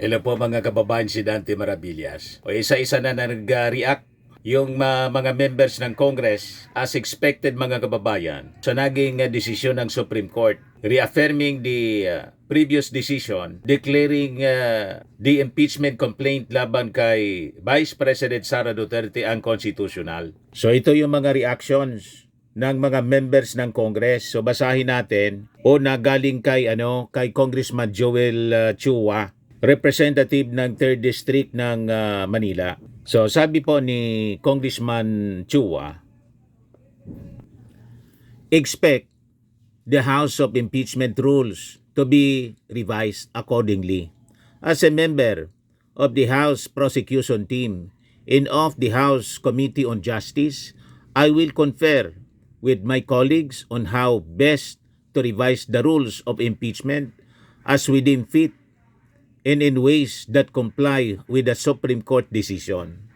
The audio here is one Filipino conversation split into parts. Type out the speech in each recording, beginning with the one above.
Hello po mga kababayan, si Dante Maravillas. O isa-isa na nag-react yung mga members ng Congress as expected mga kababayan sa naging desisyon ng Supreme Court reaffirming the previous decision declaring the impeachment complaint laban kay Vice President Sara Duterte unconstitutional. So ito yung mga reactions ng mga members ng Congress. So basahin natin o nagaling kay Congressman Joel Chua, representative ng 3rd District ng Manila. So sabi po ni Congressman Chua, expect the House of Impeachment rules to be revised accordingly. As a member of the House Prosecution Team and of the House Committee on Justice, I will confer with my colleagues on how best to revise the rules of impeachment as we deem fit and in ways that comply with the Supreme Court decision.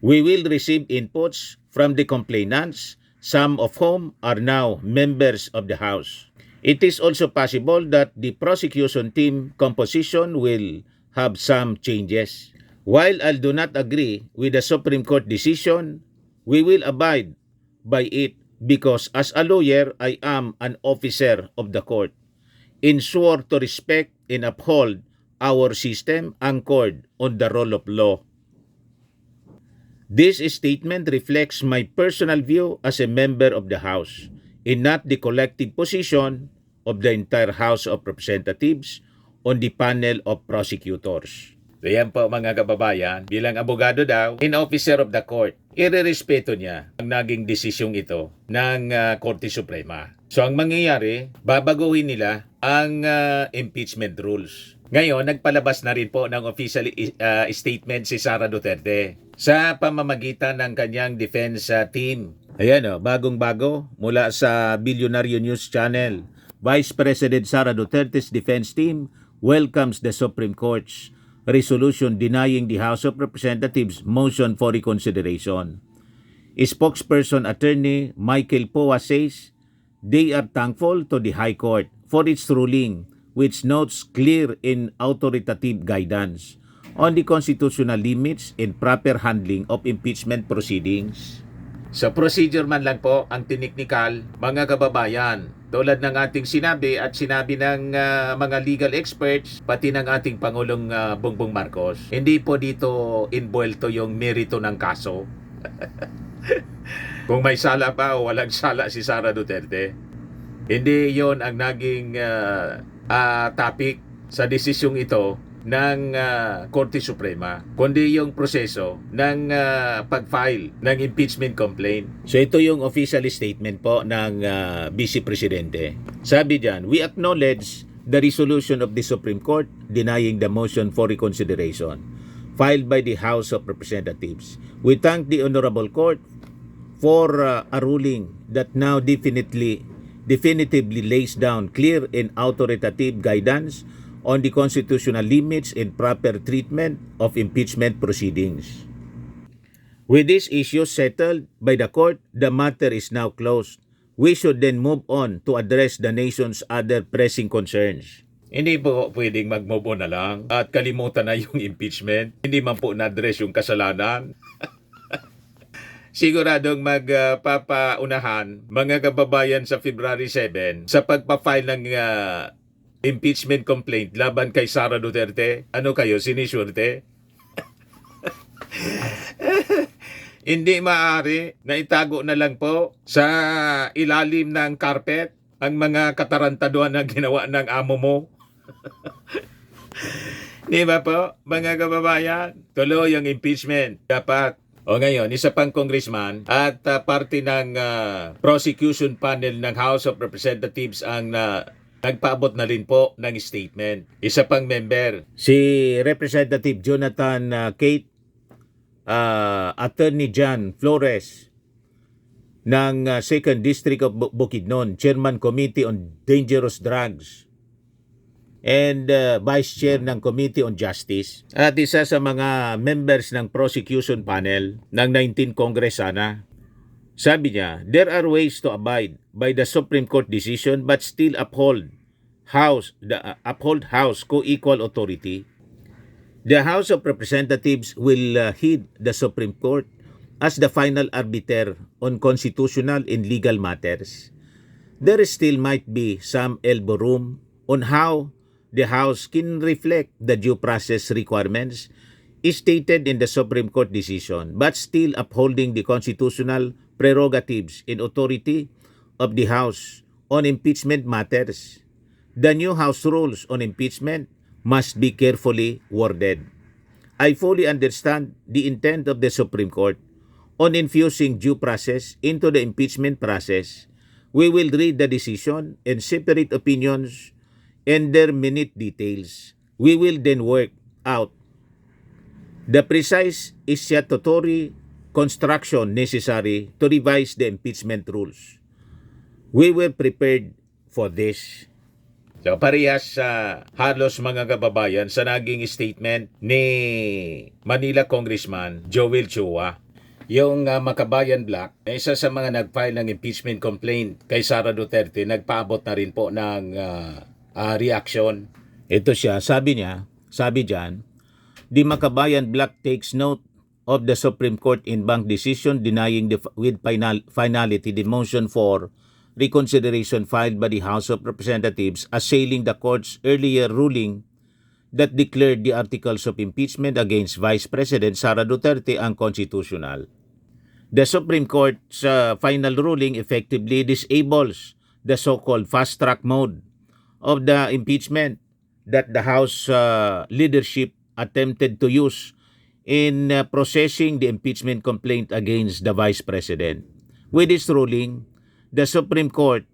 We will receive inputs from the complainants, some of whom are now members of the House. It is also possible that the prosecution team composition will have some changes. While I do not agree with the Supreme Court decision, we will abide by it because as a lawyer, I am an officer of the court, ensure to respect and uphold our system anchored on the rule of law. This statement reflects my personal view as a member of the House and not the collective position of the entire House of Representatives on the panel of prosecutors. So yan po mga kababayan, bilang abogado daw, in officer of the court, irerespeto niya ang naging desisyong ito ng Korte Suprema. So ang mangyayari, babaguhin nila ang impeachment rules. Ngayon, nagpalabas na rin po ng official statement si Sara Duterte sa pamamagitan ng kanyang defense team. Ayan bagong-bago mula sa Billionaire News Channel. Vice President Sara Duterte's defense team welcomes the Supreme Court's resolution denying the House of Representatives motion for reconsideration. Spokesperson attorney Michael Poa says they are thankful to the High Court for its ruling, which notes clear and authoritative guidance on the constitutional limits and proper handling of impeachment proceedings. Sa procedure man lang po ang tiniknikal, mga kababayan, tulad ng ating sinabi at sinabi ng mga legal experts, pati ng ating Pangulong Bongbong Marcos, hindi po dito inbuelto yung merito ng kaso. Kung may sala pa o walang sala si Sara Duterte, hindi yon ang naging topic sa desisyong ito ng Korte Suprema, kundi yung proseso ng pag-file ng impeachment complaint. So ito yung official statement po ng Vice Presidente. Sabi diyan, we acknowledge the resolution of the Supreme Court denying the motion for reconsideration filed by the House of Representatives. We thank the Honorable Court for a ruling that now definitively lays down clear and authoritative guidance on the constitutional limits and proper treatment of impeachment proceedings. With these issues settled by the court, the matter is now closed. We should then move on to address the nation's other pressing concerns. Hindi po pwedeng mag-move on na lang at kalimutan na yung impeachment. Hindi man po na-address yung kasalanan. Siguradong magpapaunahan mga kababayan sa February 7 sa pagpa-file ng impeachment complaint laban kay Sara Duterte. Ano kayo, siniswerte? Hindi maaari na itago na lang po sa ilalim ng carpet ang mga katarantaduhan na ginawa ng amo mo. Di ba po, mga kababayan? Tuloy ang impeachment. Dapat. O ngayon, isa pang congressman at parte ng prosecution panel ng House of Representatives ang nagpaabot na rin po ng statement. Isa pang member, si Representative Jonathan Kate, Attorney John Flores ng 2nd District of Bukidnon, Chairman Committee on Dangerous Drugs, and Vice Chair ng Committee on Justice. At isa sa mga members ng prosecution panel ng 19 Congress sana. Sabi niya, there are ways to abide by the Supreme Court decision but still uphold House co-equal authority. The House of Representatives will heed the Supreme Court as the final arbiter on constitutional and legal matters. There still might be some elbow room on how the House can reflect the due process requirements stated in the Supreme Court decision, but still upholding the constitutional prerogatives and authority of the House on impeachment matters. The new House rules on impeachment must be carefully worded. I fully understand the intent of the Supreme Court on infusing due process into the impeachment process. We will read the decision and separate opinions and their minute details. We will then work out the precise statutory construction necessary to revise the impeachment rules. We were prepared for this. So parehas sa halos mga kababayan sa naging statement ni Manila Congressman Joel Chua. Yung Makabayan Black, isa sa mga nag-file ng impeachment complaint kay Sara Duterte, nagpaabot na rin po ng reaction. Ito siya, sabi diyan, the Makabayan Black takes note of the Supreme Court in bank decision denying with finality the motion for reconsideration filed by the House of Representatives, assailing the court's earlier ruling that declared the articles of impeachment against Vice President Sara Duterte unconstitutional. The Supreme Court's final ruling effectively disables the so-called fast-track mode of the impeachment that the House leadership attempted to use in processing the impeachment complaint against the Vice President. With this ruling, the Supreme Court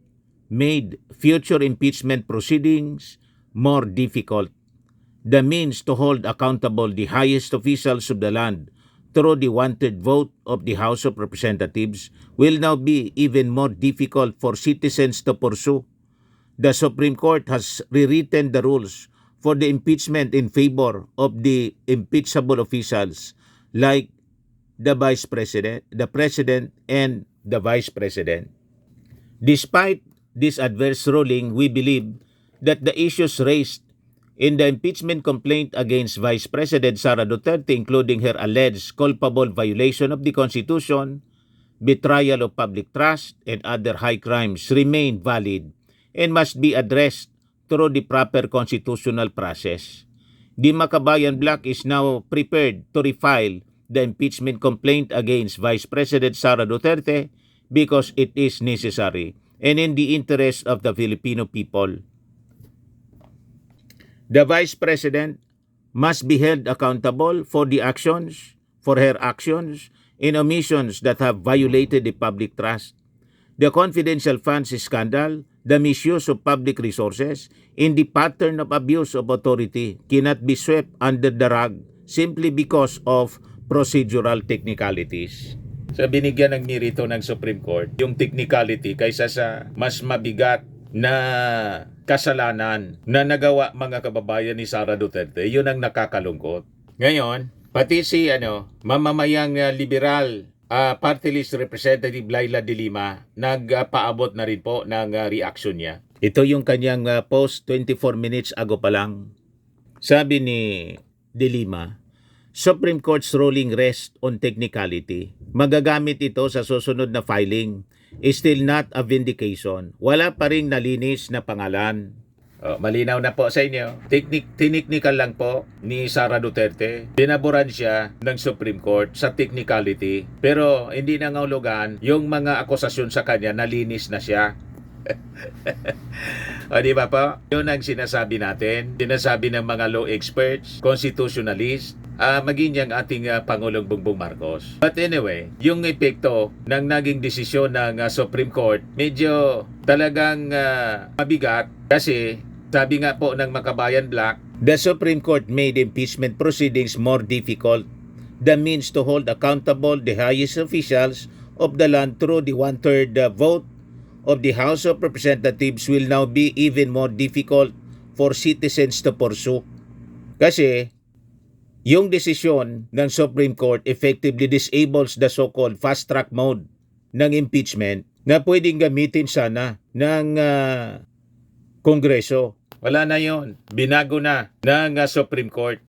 made future impeachment proceedings more difficult. The means to hold accountable the highest officials of the land through the wanted vote of the House of Representatives will now be even more difficult for citizens to pursue. The Supreme Court has rewritten the rules for the impeachment in favor of the impeachable officials like the Vice President, the President, and the Vice President. Despite this adverse ruling, we believe that the issues raised in the impeachment complaint against Vice President Sara Duterte, including her alleged culpable violation of the Constitution, betrayal of public trust, and other high crimes, remain valid and must be addressed through the proper constitutional process. The Makabayan Black is now prepared to refile the impeachment complaint against Vice President Sara Duterte because it is necessary and in the interest of the Filipino people. The Vice President must be held accountable for her actions and omissions that have violated the public trust. The confidential funds scandal, the misuse of public resources, and the pattern of abuse of authority cannot be swept under the rug simply because of procedural technicalities. So binigyan ng merito ng Supreme Court yung technicality kaysa sa mas mabigat na kasalanan na nagawa mga kababayan ni Sara Duterte. Yun ang nakakalungkot. Ngayon, pati si mamamayang liberal Party List Representative Laila De Lima nagpaabot na rin po ng reaction niya. Ito yung kanyang post 24 minutes ago pa lang. Sabi ni De Lima, Supreme Court's ruling rests on technicality. Magagamit ito sa susunod na filing. Is still not a vindication. Wala pa ring nalinis na pangalan. Malinaw na po sa inyo. Technical lang po ni Sara Duterte. Pinaboran siya ng Supreme Court sa technicality. Pero hindi nangahulugan yung mga akusasyon sa kanya, nalinis na siya. O di ba po? Yun ang sinasabi natin. Sinasabi ng mga law experts, constitutionalists, maging yung ating Pangulong Bongbong Marcos. But anyway, yung epekto ng naging desisyon ng Supreme Court, medyo talagang mabigat kasi sabi nga po ng Makabayan Black, the Supreme Court made impeachment proceedings more difficult. The means to hold accountable the highest officials of the land through the one-third vote of the House of Representatives will now be even more difficult for citizens to pursue. Kasi yung desisyon ng Supreme Court effectively disables the so-called fast-track mode ng impeachment na pwedeng gamitin sana ng Kongreso. Wala na yon. Binago na ng Supreme Court.